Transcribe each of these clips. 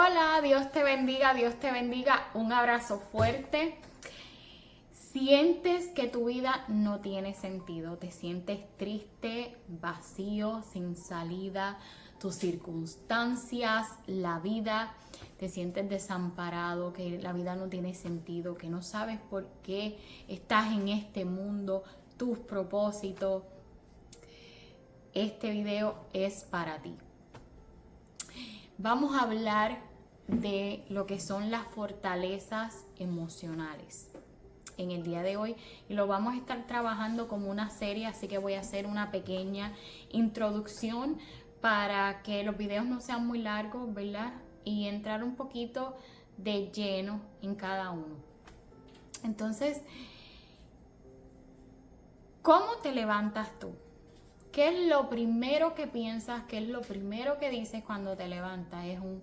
Hola, Dios te bendiga, Dios te bendiga. Un abrazo fuerte. Sientes que tu vida no tiene sentido, te sientes triste, vacío, sin salida, tus circunstancias, la vida, te sientes desamparado, que la vida no tiene sentido, que no sabes por qué estás en este mundo, tus propósitos. Este video es para ti. Vamos a hablar de lo que son las fortalezas emocionales en el día de hoy y lo vamos a estar trabajando como una serie, así que voy a hacer una pequeña introducción para que los videos no sean muy largos, ¿verdad? Y entrar un poquito de lleno en cada uno. Entonces, ¿cómo te levantas tú? ¿Qué es lo primero que piensas? ¿Qué es lo primero que dices cuando te levantas? Es un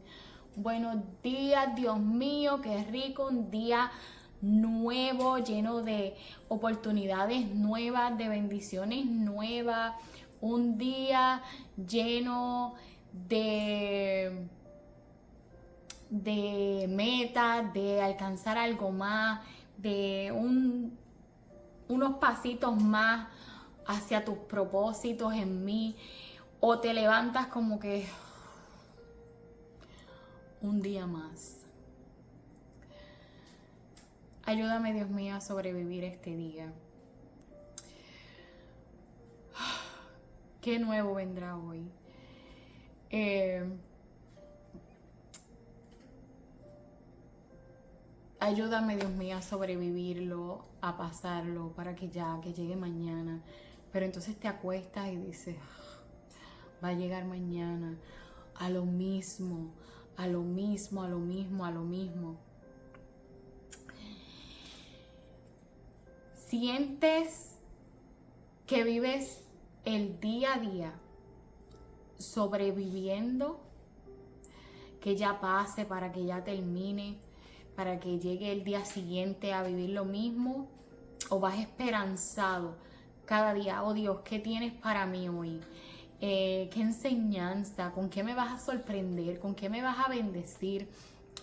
buenos días, Dios mío, qué rico, un día nuevo, lleno de oportunidades nuevas, de bendiciones nuevas, un día lleno de metas, de alcanzar algo más, de unos pasitos más hacia tus propósitos en mí, o te levantas como que un día más. Ayúdame, Dios mío, a sobrevivir este día. ¿Qué nuevo vendrá hoy? Ayúdame, Dios mío, a sobrevivirlo, a pasarlo, para que llegue mañana. Pero entonces te acuestas y dices, va a llegar mañana, a lo mismo, a lo mismo, a lo mismo, a lo mismo. Sientes que vives el día a día sobreviviendo, que ya pase para que ya termine, para que llegue el día siguiente a vivir lo mismo, o vas esperanzado cada día. Oh Dios, ¿qué tienes para mí hoy? ¿Qué enseñanza? ¿Con qué me vas a sorprender? ¿Con qué me vas a bendecir?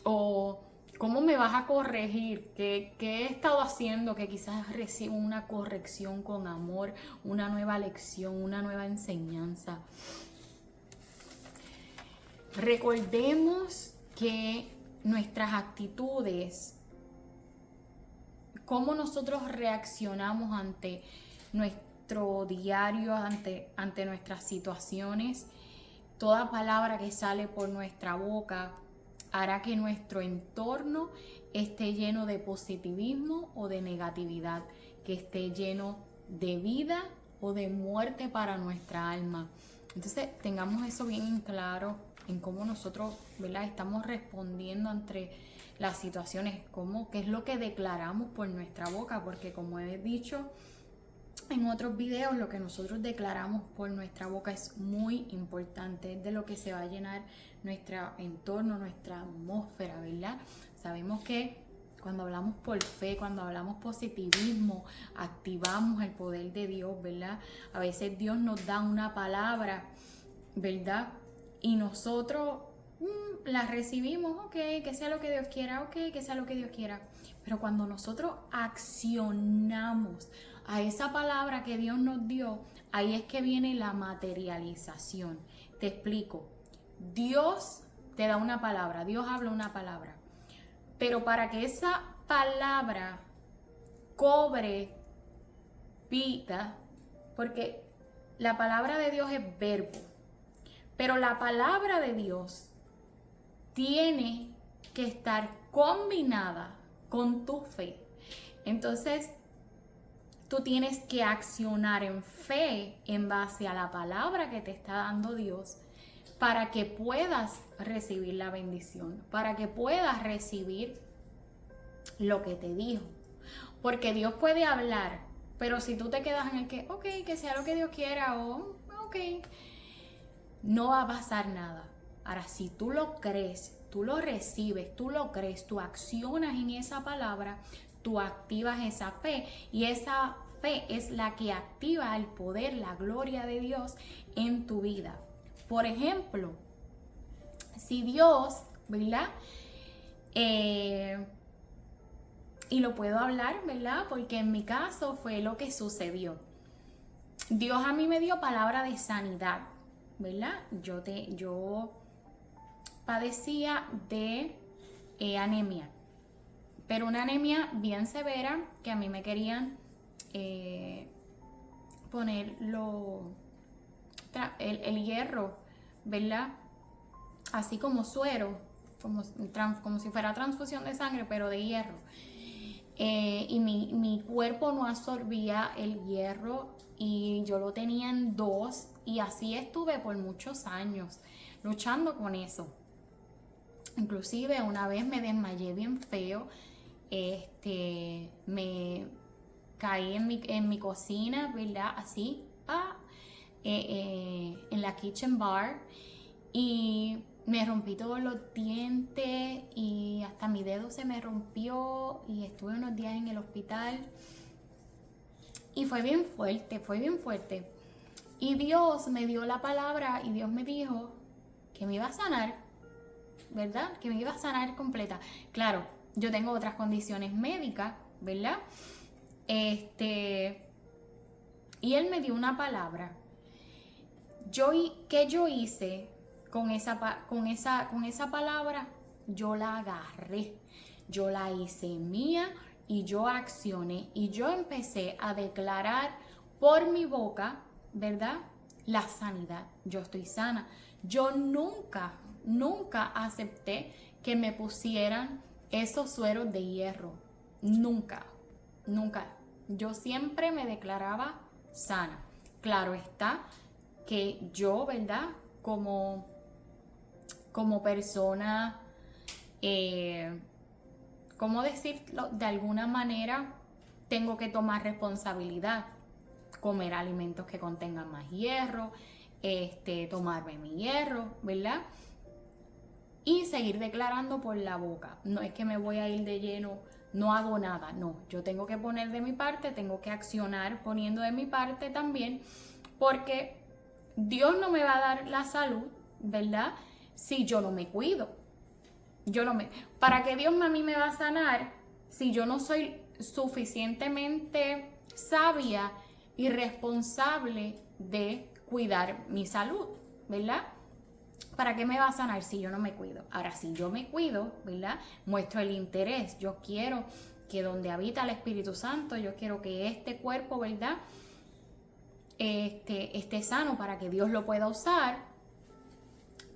¿O cómo me vas a corregir? ¿Qué he estado haciendo que quizás recibo una corrección con amor, una nueva lección, una nueva enseñanza? Recordemos que nuestras actitudes, cómo nosotros reaccionamos ante nuestro diario, ante nuestras situaciones, toda palabra que sale por nuestra boca hará que nuestro entorno esté lleno de positivismo o de negatividad, que esté lleno de vida o de muerte para nuestra alma. Entonces tengamos eso bien en claro en cómo nosotros, ¿verdad?, estamos respondiendo ante las situaciones, qué es lo que declaramos por nuestra boca, porque como he dicho en otros videos, lo que nosotros declaramos por nuestra boca es muy importante, es de lo que se va a llenar nuestro entorno, nuestra atmósfera, ¿verdad? Sabemos que cuando hablamos por fe, cuando hablamos positivismo, activamos el poder de Dios, ¿verdad? A veces Dios nos da una palabra, ¿verdad? Y nosotros la recibimos, ok, que sea lo que Dios quiera, ok, que sea lo que Dios quiera. Pero cuando nosotros accionamos a esa palabra que Dios nos dio, ahí es que viene la materialización. Te explico. Dios te da una palabra, Dios habla una palabra. Pero para que esa palabra cobre vida, porque la palabra de Dios es verbo, pero la palabra de Dios tiene que estar combinada con tu fe. Entonces, tú tienes que accionar en fe en base a la palabra que te está dando Dios para que puedas recibir la bendición, para que puedas recibir lo que te dijo. Porque Dios puede hablar, pero si tú te quedas en el que, ok, que sea lo que Dios quiera, o ok, no va a pasar nada. Ahora, si tú lo crees, tú lo recibes, tú lo crees, tú accionas en esa palabra, tú activas esa fe, y esa fe es la que activa el poder, la gloria de Dios en tu vida. Por ejemplo, si Dios ¿verdad? Y lo puedo hablar, ¿verdad? Porque en mi caso fue lo que sucedió. Dios a mí me dio palabra de sanidad, ¿verdad? Yo padecía de anemia, pero una anemia bien severa que a mí me querían poner el hierro, ¿verdad? Así como suero, como si fuera transfusión de sangre, pero de hierro. Y mi cuerpo no absorbía el hierro y yo lo tenía en 2 y así estuve por muchos años luchando con eso. Inclusive una vez me desmayé bien feo, me caí en mi cocina, ¿verdad? Así, en la kitchen bar y me rompí todos los dientes y hasta mi dedo se me rompió y estuve unos días en el hospital y fue bien fuerte. Y Dios me dio la palabra y Dios me dijo que me iba a sanar, ¿verdad? Que me iba a sanar completa. Claro, yo tengo otras condiciones médicas, ¿verdad? Y Él me dio una palabra. ¿Qué yo hice con esa palabra? Yo la agarré, yo la hice mía y yo accioné y yo empecé a declarar por mi boca, ¿verdad? La sanidad. Yo estoy sana. Yo nunca acepté que me pusieran esos sueros de hierro. Nunca. Yo siempre me declaraba sana. Claro está que yo, ¿verdad? Como persona, ¿cómo decirlo? De alguna manera tengo que tomar responsabilidad. Comer alimentos que contengan más hierro, tomarme mi hierro, ¿verdad? Y seguir declarando por la boca. No es que me voy a ir de lleno, no hago nada, no. Yo tengo que poner de mi parte, tengo que accionar poniendo de mi parte también, porque Dios no me va a dar la salud, ¿verdad? Si yo no me cuido. ¿Para qué Dios a mí me va a sanar si yo no soy suficientemente sabia y responsable de cuidar mi salud, ¿verdad? ¿Para qué me va a sanar si yo no me cuido? Ahora, si yo me cuido, ¿verdad? Muestro el interés. Yo quiero que donde habita el Espíritu Santo, yo quiero que este cuerpo, ¿verdad? Esté sano para que Dios lo pueda usar.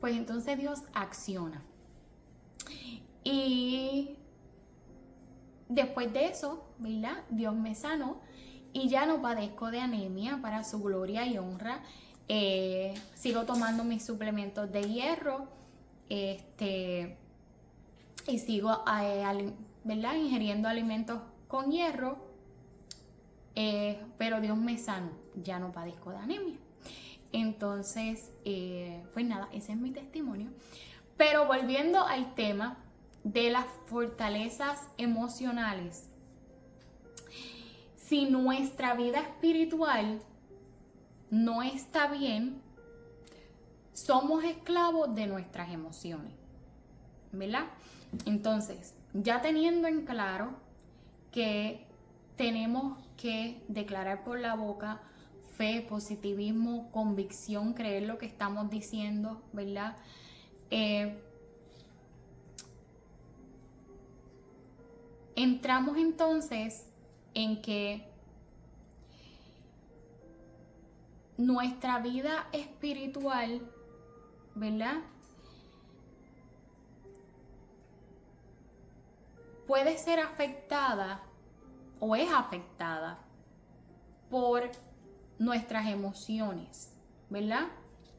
Pues entonces Dios acciona. Y después de eso, ¿verdad? Dios me sanó y ya no padezco de anemia para su gloria y honra. Sigo tomando mis suplementos de hierro y sigo ¿verdad? Ingiriendo alimentos con hierro, pero Dios me sanó, ya no padezco de anemia. Entonces, pues nada, ese es mi testimonio. Pero volviendo al tema de las fortalezas emocionales, si nuestra vida espiritual no está bien, somos esclavos de nuestras emociones, ¿verdad? Entonces, ya teniendo en claro que tenemos que declarar por la boca fe, positivismo, convicción, creer lo que estamos diciendo, ¿verdad? Entramos entonces en que nuestra vida espiritual, ¿verdad? Puede ser afectada o es afectada por nuestras emociones, ¿verdad?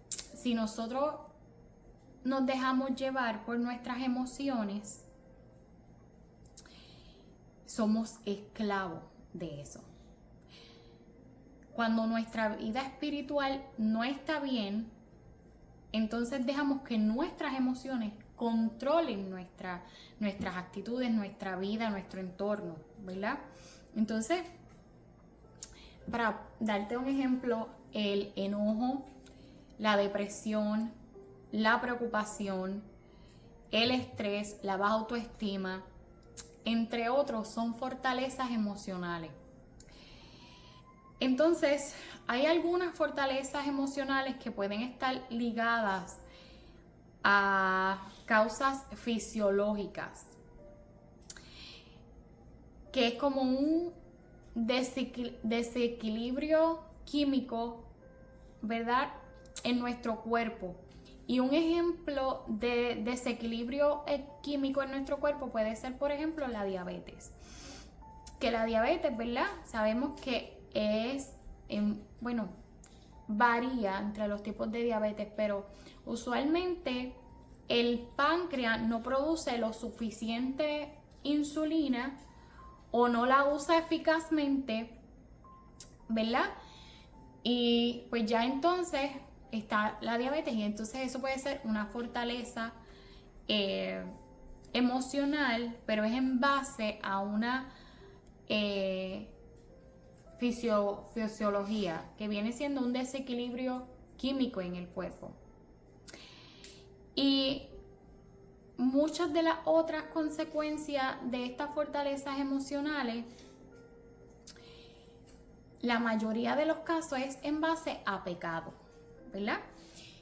Si nosotros nos dejamos llevar por nuestras emociones, somos esclavos de eso. Cuando nuestra vida espiritual no está bien, entonces dejamos que nuestras emociones controlen nuestras actitudes, nuestra vida, nuestro entorno, ¿verdad? Entonces, para darte un ejemplo, el enojo, la depresión, la preocupación, el estrés, la baja autoestima, entre otros, son fortalezas emocionales. Entonces, hay algunas fortalezas emocionales que pueden estar ligadas a causas fisiológicas, que es como un desequilibrio químico, ¿verdad?, en nuestro cuerpo. Y un ejemplo de desequilibrio químico en nuestro cuerpo puede ser, por ejemplo, la diabetes. Que la diabetes, ¿verdad?, sabemos que bueno, varía entre los tipos de diabetes, pero usualmente el páncreas no produce lo suficiente insulina o no la usa eficazmente, ¿verdad? Y pues ya entonces está la diabetes, y entonces eso puede ser una fortaleza emocional, pero es en base a una fisiología que viene siendo un desequilibrio químico en el cuerpo. Y muchas de las otras consecuencias de estas fortalezas emocionales, la mayoría de los casos es en base a pecado, ¿verdad?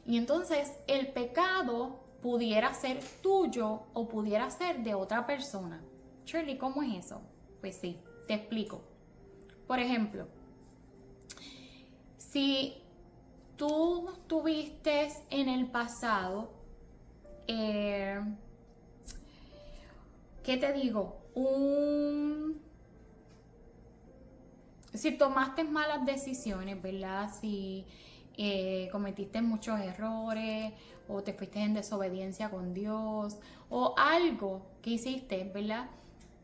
Y entonces el pecado pudiera ser tuyo o pudiera ser de otra persona. Shirley, ¿cómo es eso? Pues sí, te explico. Por ejemplo, si tú tuviste en el pasado, ¿qué te digo? Si tomaste malas decisiones, ¿verdad? Si cometiste muchos errores o te fuiste en desobediencia con Dios o algo que hiciste, ¿verdad?,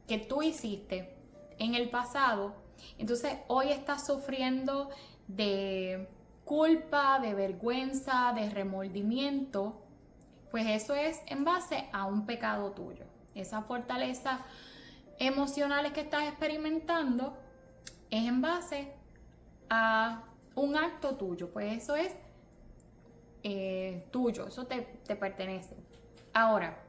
que tú hiciste en el pasado, entonces hoy estás sufriendo de culpa, de vergüenza, de remordimiento, pues eso es en base a un pecado tuyo. Esa fortaleza emocionales que estás experimentando es en base a un acto tuyo, pues eso es tuyo, eso te pertenece. Ahora,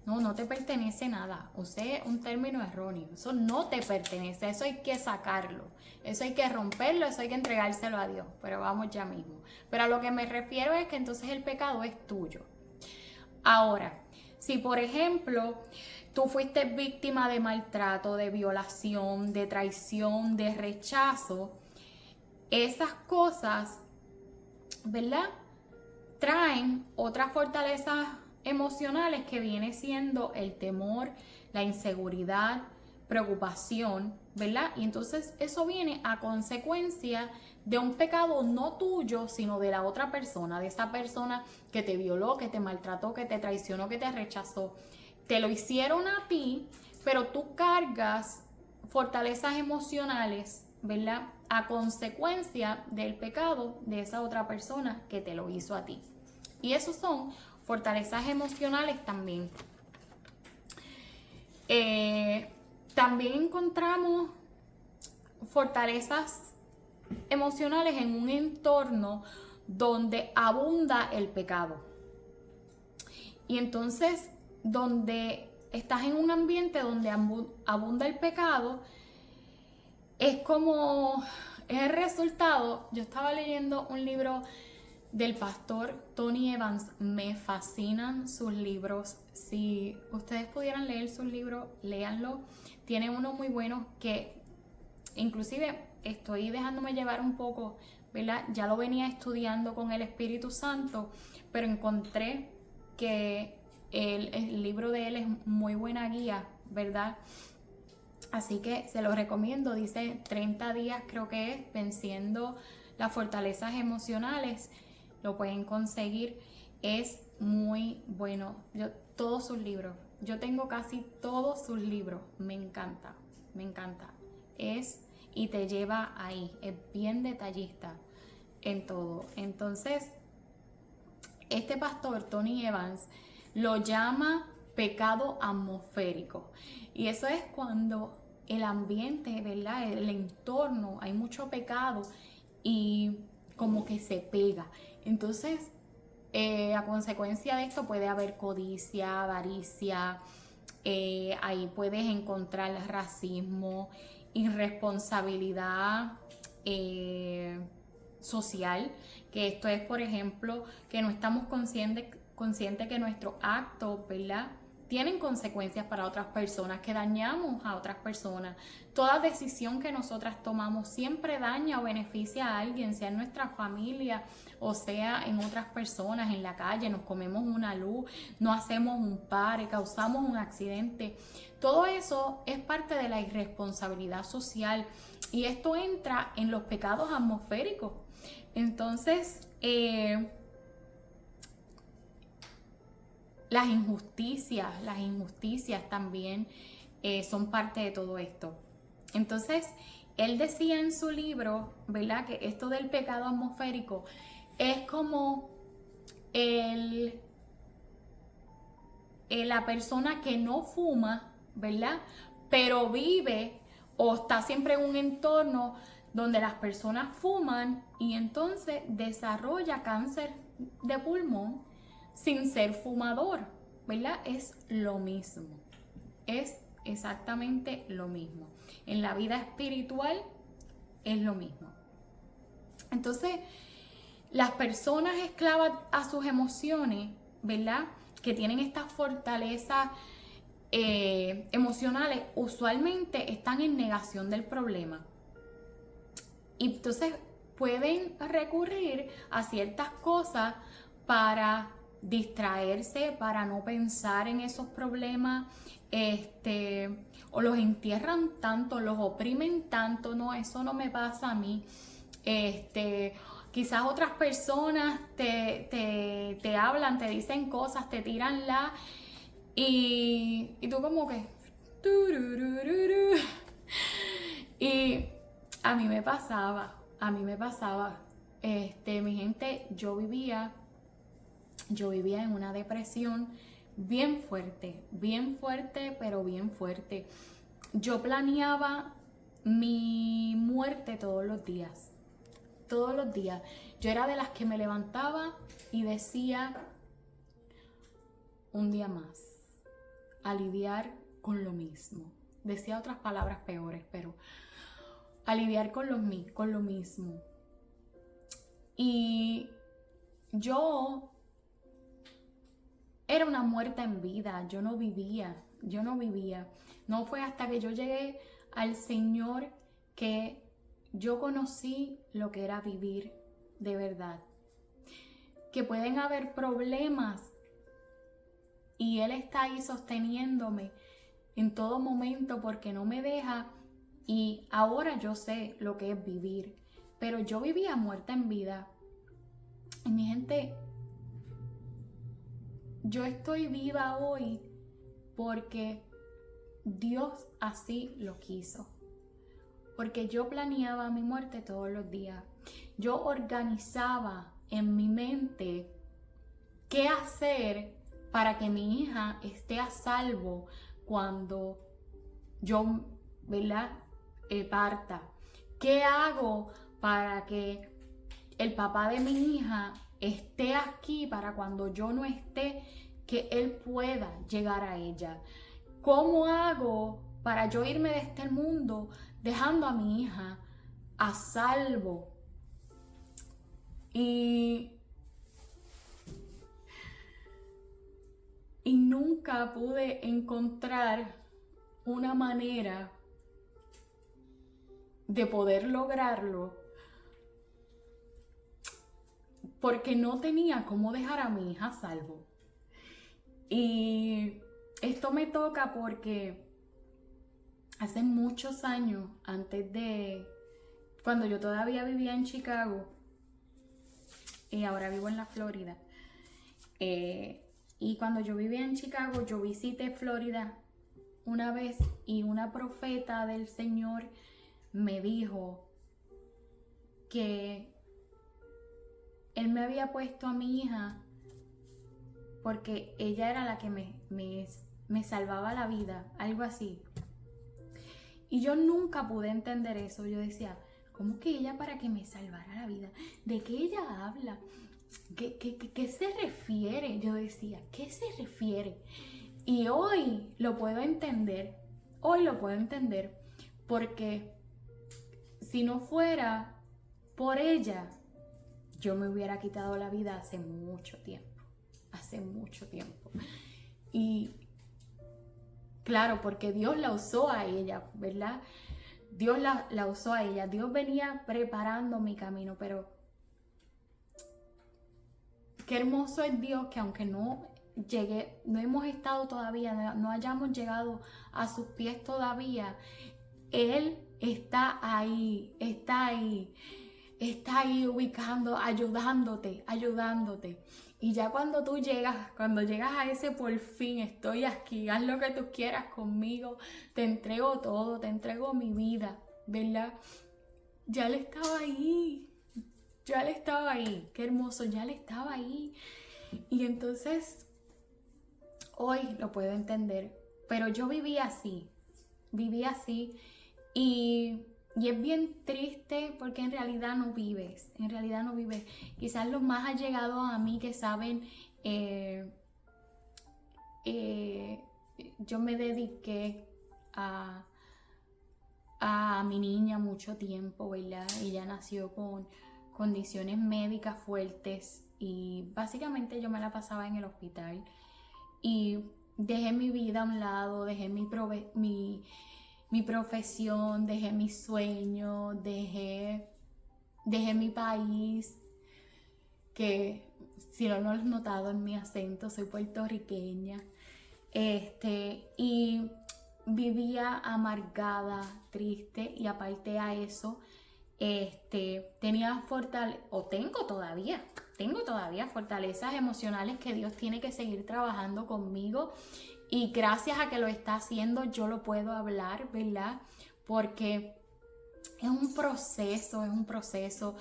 no te pertenece nada, usé un término erróneo, eso no te pertenece, eso hay que sacarlo, eso hay que romperlo, eso hay que entregárselo a Dios, pero vamos ya mismo. Pero a lo que me refiero es que entonces el pecado es tuyo. Ahora, si por ejemplo tú fuiste víctima de maltrato, de violación, de traición, de rechazo, esas cosas, ¿verdad?, traen otras fortalezas emocionales que viene siendo el temor, la inseguridad, preocupación, ¿verdad? Y entonces eso viene a consecuencia de un pecado no tuyo, sino de la otra persona, de esa persona que te violó, que te maltrató, que te traicionó, que te rechazó. Te lo hicieron a ti, pero tú cargas fortalezas emocionales, ¿verdad?, a consecuencia del pecado de esa otra persona que te lo hizo a ti. Y esos son fortalezas emocionales también. También encontramos fortalezas emocionales en un entorno donde abunda el pecado. Y entonces, donde estás en un ambiente donde abunda el pecado, es como el resultado. Yo estaba leyendo un libro del pastor Tony Evans, me fascinan sus libros. Si ustedes pudieran leer sus libros, léanlo. Tiene uno muy bueno que inclusive estoy dejándome llevar un poco, ¿verdad? Ya lo venía estudiando con el Espíritu Santo, pero encontré que el libro de él es muy buena guía, ¿verdad? Así que se lo recomiendo. Dice 30 días, creo que es, venciendo las fortalezas emocionales. Lo pueden conseguir, es muy bueno. Todos sus libros, yo tengo casi todos sus libros, me encanta, me encanta. Y te lleva ahí, es bien detallista en todo. Entonces, este pastor, Tony Evans, lo llama pecado atmosférico. Y eso es cuando el ambiente, ¿verdad?, el entorno, hay mucho pecado y como que se pega. Entonces, A consecuencia de esto puede haber codicia, avaricia, ahí puedes encontrar racismo, irresponsabilidad social, que esto es, por ejemplo, que no estamos conscientes que nuestros actos, ¿verdad?, tienen consecuencias para otras personas, que dañamos a otras personas. Toda decisión que nosotras tomamos siempre daña o beneficia a alguien, sea en nuestra familia o sea en otras personas, en la calle, nos comemos una luz, no hacemos un pare, causamos un accidente. Todo eso es parte de la irresponsabilidad social y esto entra en los pecados atmosféricos. Entonces, las injusticias también son parte de todo esto. Entonces, él decía en su libro, ¿verdad?, que esto del pecado atmosférico es como la persona que no fuma, ¿verdad?, pero vive o está siempre en un entorno donde las personas fuman y entonces desarrolla cáncer de pulmón sin ser fumador, ¿verdad? Es lo mismo, es exactamente lo mismo. En la vida espiritual es lo mismo. Entonces, las personas esclavas a sus emociones, ¿verdad?, que tienen estas fortalezas emocionales, usualmente están en negación del problema. Y entonces pueden recurrir a ciertas cosas para distraerse, para no pensar en esos problemas, o los entierran tanto, los oprimen tanto, no, eso no me pasa a mí. Quizás otras personas te hablan, te dicen cosas, te tiran y tú como que y a mí me pasaba, mi gente, yo vivía en una depresión bien fuerte, pero bien fuerte. Yo planeaba mi muerte todos los días. Yo era de las que me levantaba y decía, un día más, a lidiar con lo mismo. Decía otras palabras peores, pero a lidiar con lo mismo. Y yo era una muerta en vida, yo no vivía. No fue hasta que yo llegué al Señor que yo conocí lo que era vivir de verdad. Que pueden haber problemas y Él está ahí sosteniéndome en todo momento porque no me deja. Y ahora yo sé lo que es vivir, pero yo vivía muerta en vida. Y mi gente, yo estoy viva hoy porque Dios así lo quiso. Porque yo planeaba mi muerte todos los días. Yo organizaba en mi mente qué hacer para que mi hija esté a salvo cuando yo, ¿verdad?, parta. ¿Qué hago para que el papá de mi hija esté aquí para cuando yo no esté, que él pueda llegar a ella? ¿Cómo hago para yo irme de este mundo dejando a mi hija a salvo? Y nunca pude encontrar una manera de poder lograrlo porque no tenía cómo dejar a mi hija a salvo. Y esto me toca porque hace muchos años, cuando yo todavía vivía en Chicago, y ahora vivo en la Florida, y cuando yo vivía en Chicago, yo visité Florida una vez y una profeta del Señor me dijo que Él me había puesto a mi hija porque ella era la que me salvaba la vida, algo así. Y yo nunca pude entender eso. Yo decía, ¿cómo que ella para que me salvara la vida? ¿De qué ella habla? ¿qué se refiere? Yo decía, ¿qué se refiere? Y hoy lo puedo entender, porque si no fuera por ella, yo me hubiera quitado la vida hace mucho tiempo. Y claro, porque Dios la usó a ella, ¿verdad? Dios la usó a ella. Dios venía preparando mi camino, pero qué hermoso es Dios que aunque no hemos estado todavía, no hayamos llegado a sus pies todavía, Él está ahí ubicando, ayudándote. Y ya cuando llegas a ese por fin, estoy aquí, haz lo que tú quieras conmigo, te entrego todo, te entrego mi vida, ¿verdad? Ya Él estaba ahí, qué hermoso, ya Él estaba ahí. Y entonces, hoy lo puedo entender, pero yo viví así, y es bien triste porque en realidad no vives. Quizás los más allegados a mí que saben, yo me dediqué a mi niña mucho tiempo, ¿verdad? Ella nació con condiciones médicas fuertes y básicamente yo me la pasaba en el hospital y dejé mi vida a un lado, dejé mi profesión, dejé mi sueño, dejé mi país, que si no lo has notado en mi acento, soy puertorriqueña, y vivía amargada, triste, y aparte a eso, tengo todavía fortalezas emocionales que Dios tiene que seguir trabajando conmigo. Y gracias a que lo está haciendo, yo lo puedo hablar, ¿verdad? Porque es un proceso.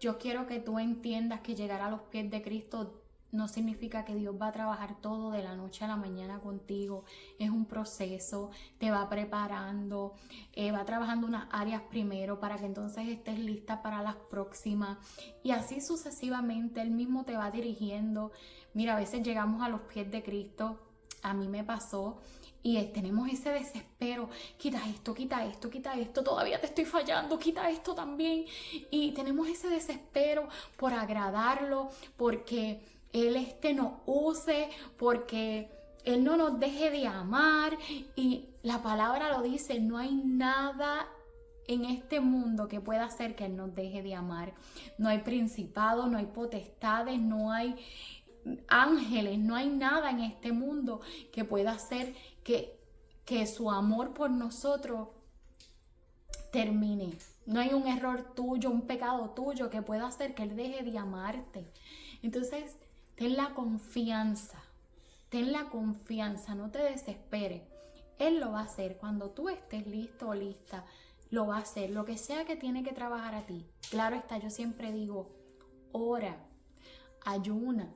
Yo quiero que tú entiendas que llegar a los pies de Cristo no significa que Dios va a trabajar todo de la noche a la mañana contigo. Es un proceso, te va preparando, va trabajando unas áreas primero para que entonces estés lista para las próximas. Y así sucesivamente, Él mismo te va dirigiendo. Mira, a veces llegamos a los pies de Cristo. A mí me pasó y tenemos ese desespero, quita esto, todavía te estoy fallando, quita esto también. Y tenemos ese desespero por agradarlo, porque Él nos use, porque Él no nos deje de amar. Y la palabra lo dice, no hay nada en este mundo que pueda hacer que Él nos deje de amar. No hay principados, no hay potestades, no hay ángeles, no hay nada en este mundo que pueda hacer que su amor por nosotros termine. No hay un error tuyo, un pecado tuyo que pueda hacer que Él deje de amarte. Entonces, ten la confianza, no te desesperes. Él lo va a hacer cuando tú estés listo o lista, lo va a hacer, lo que sea que tiene que trabajar a ti. Claro está, yo siempre digo, ora, ayuna,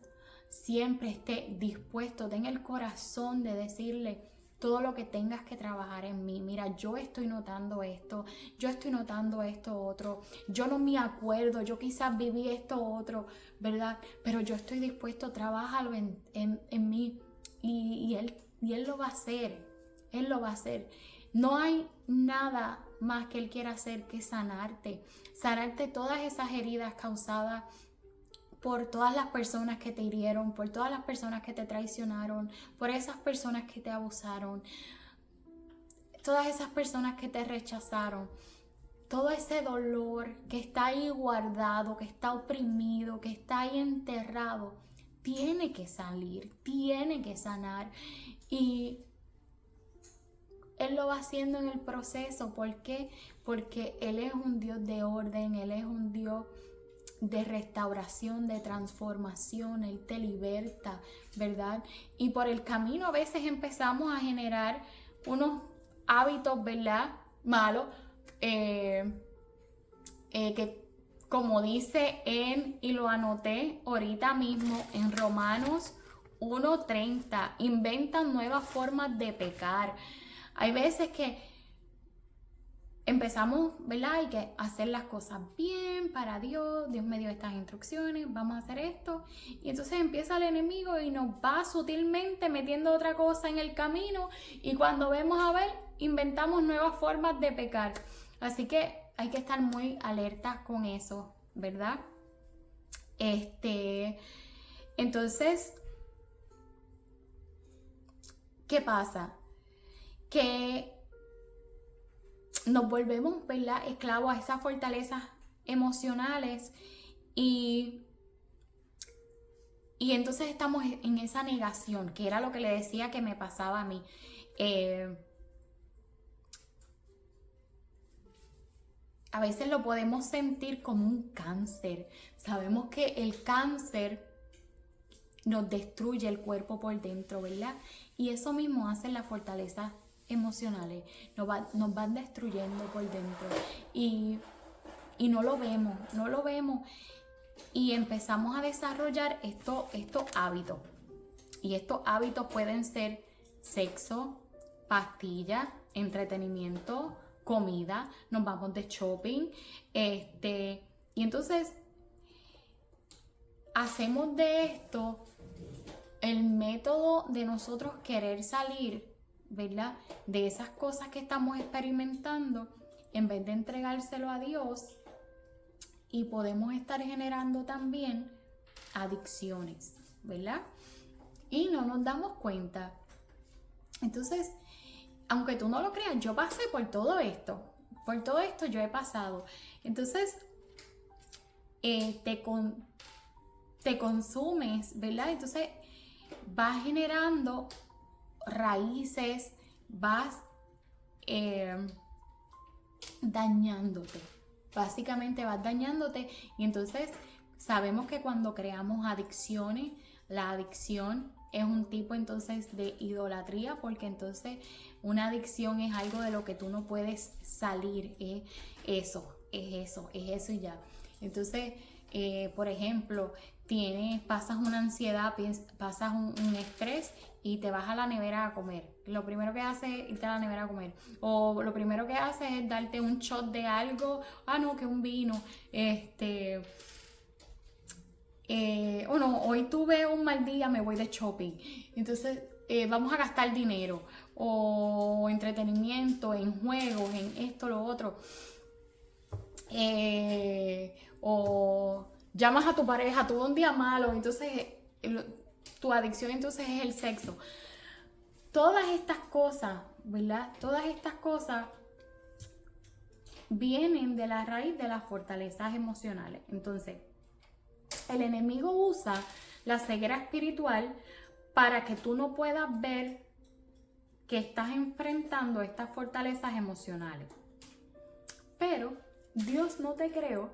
siempre esté dispuesto, ten el corazón de decirle todo lo que tengas que trabajar en mí. Mira, yo estoy notando esto otro, yo no me acuerdo, yo quizás viví esto otro, ¿verdad? Pero yo estoy dispuesto, trabájalo en mí y él lo va a hacer, Él lo va a hacer. No hay nada más que Él quiera hacer que sanarte todas esas heridas causadas por todas las personas que te hirieron, por todas las personas que te traicionaron, por esas personas que te abusaron, todas esas personas que te rechazaron, todo ese dolor que está ahí guardado, que está oprimido, que está ahí enterrado, tiene que salir, tiene que sanar. Y Él lo va haciendo en el proceso. ¿Por qué? Porque Él es un Dios de orden, Él es un Dios de restauración, de transformación. Él te liberta, ¿verdad? Y por el camino a veces empezamos a generar unos hábitos, ¿verdad? Malos, que como dice y lo anoté ahorita mismo en Romanos 1:30, inventan nuevas formas de pecar. Hay veces que empezamos, ¿verdad? Hay que hacer las cosas bien para Dios. Dios me dio estas instrucciones, vamos a hacer esto. Y entonces empieza el enemigo y nos va sutilmente metiendo otra cosa en el camino. Y cuando vemos a ver, inventamos nuevas formas de pecar. Así que hay que estar muy alertas con eso, ¿verdad? Entonces, ¿qué pasa? Que nos volvemos, ¿verdad?, esclavos a esas fortalezas emocionales y entonces estamos en esa negación, que era lo que le decía que me pasaba a mí. A veces lo podemos sentir como un cáncer. Sabemos que el cáncer nos destruye el cuerpo por dentro, ¿verdad? Y eso mismo hacen las fortalezas emocionales. Nos van destruyendo por dentro. Y no lo vemos. Y empezamos a desarrollar estos hábitos. Y estos hábitos pueden ser sexo, pastillas, entretenimiento, comida, nos vamos de shopping, y entonces hacemos de esto el método de nosotros querer salir, ¿verdad?, de esas cosas que estamos experimentando, en vez de entregárselo a Dios, y podemos estar generando también adicciones, ¿verdad? Y no nos damos cuenta. Entonces, aunque tú no lo creas, yo pasé por todo esto yo he pasado. Entonces, te consumes, ¿verdad? Entonces, vas generando raíces, vas dañándote. Básicamente vas dañándote y entonces sabemos que cuando creamos adicciones, la adicción es un tipo entonces de idolatría, porque entonces una adicción es algo de lo que tú no puedes salir, es eso y ya. Entonces, por ejemplo, pasas una ansiedad, pasas un estrés y te vas a la nevera a comer. Lo primero que haces es irte a la nevera a comer. O lo primero que haces es darte un shot de algo. No, que un vino. O no, hoy tuve un mal día, me voy de shopping. Entonces, vamos a gastar dinero. O entretenimiento, en juegos, en esto, lo otro. O llamas a tu pareja, tuvo un día malo, entonces tu adicción entonces es el sexo. Todas estas cosas, ¿verdad? Todas estas cosas vienen de la raíz de las fortalezas emocionales. Entonces, el enemigo usa la ceguera espiritual para que tú no puedas ver que estás enfrentando estas fortalezas emocionales. Pero Dios no te creó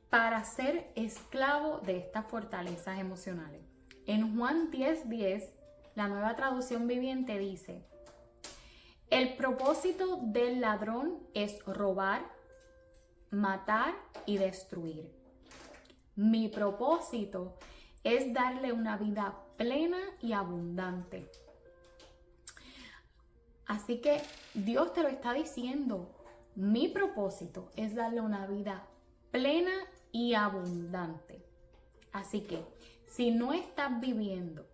para ser esclavo de estas fortalezas emocionales. En Juan 10:10, la Nueva Traducción Viviente dice: el propósito del ladrón es robar, matar y destruir. Mi propósito es darle una vida plena y abundante. Así que Dios te lo está diciendo. Mi propósito es darle una vida plena y abundante. Así que si no estás viviendo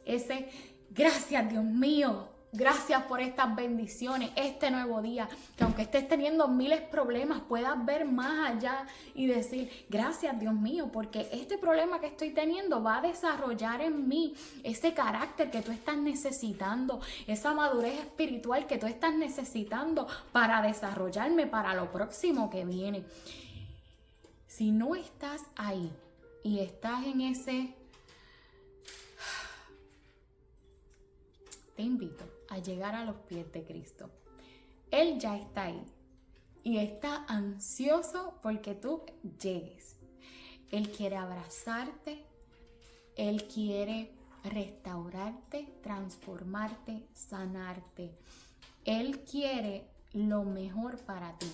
ese gracias Dios mío, gracias por estas bendiciones, este nuevo día, que aunque estés teniendo miles de problemas, puedas ver más allá y decir gracias Dios mío, porque este problema que estoy teniendo va a desarrollar en mí ese carácter que tú estás necesitando, esa madurez espiritual que tú estás necesitando para desarrollarme para lo próximo que viene. Si no estás ahí y estás en ese... Te invito a llegar a los pies de Cristo. Él ya está ahí y está ansioso porque tú llegues. Él quiere abrazarte, Él quiere restaurarte, transformarte, sanarte. Él quiere lo mejor para ti.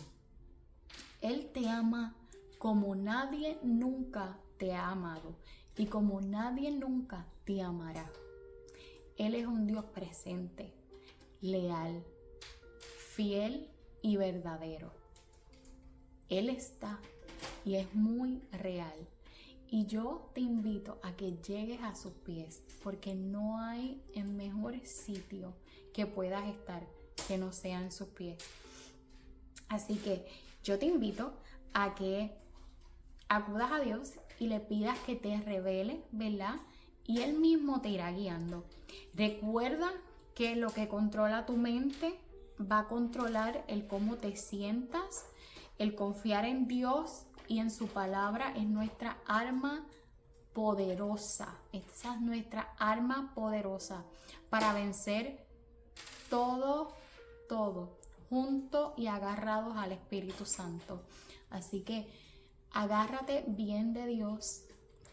Él te ama como nadie nunca te ha amado y como nadie nunca te amará. Él es un Dios presente, leal, fiel y verdadero. Él está y es muy real. Y yo te invito a que llegues a sus pies, porque no hay en mejor sitio que puedas estar que no sea en sus pies. Así que yo te invito a que acudas a Dios y le pidas que te revele, ¿verdad? Y Él mismo te irá guiando. Recuerda que lo que controla tu mente va a controlar el cómo te sientas. El confiar en Dios y en su palabra es nuestra arma poderosa. Esa es nuestra arma poderosa para vencer todo, junto y agarrados al Espíritu Santo. Así que agárrate bien de Dios,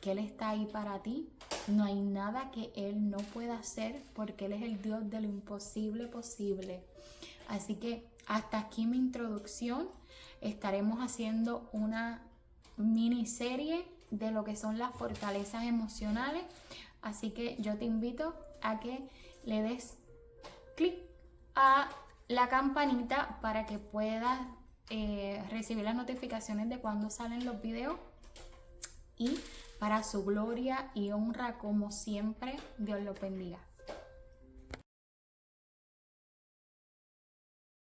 que Él está ahí para ti. No hay nada que Él no pueda hacer, porque Él es el Dios de lo imposible posible. Así que hasta aquí mi introducción. Estaremos haciendo una miniserie de lo que son las fortalezas emocionales. Así que yo te invito a que le des clic a la campanita para que puedas recibir las notificaciones de cuando salen los videos. Y para su gloria y honra, como siempre, Dios los bendiga.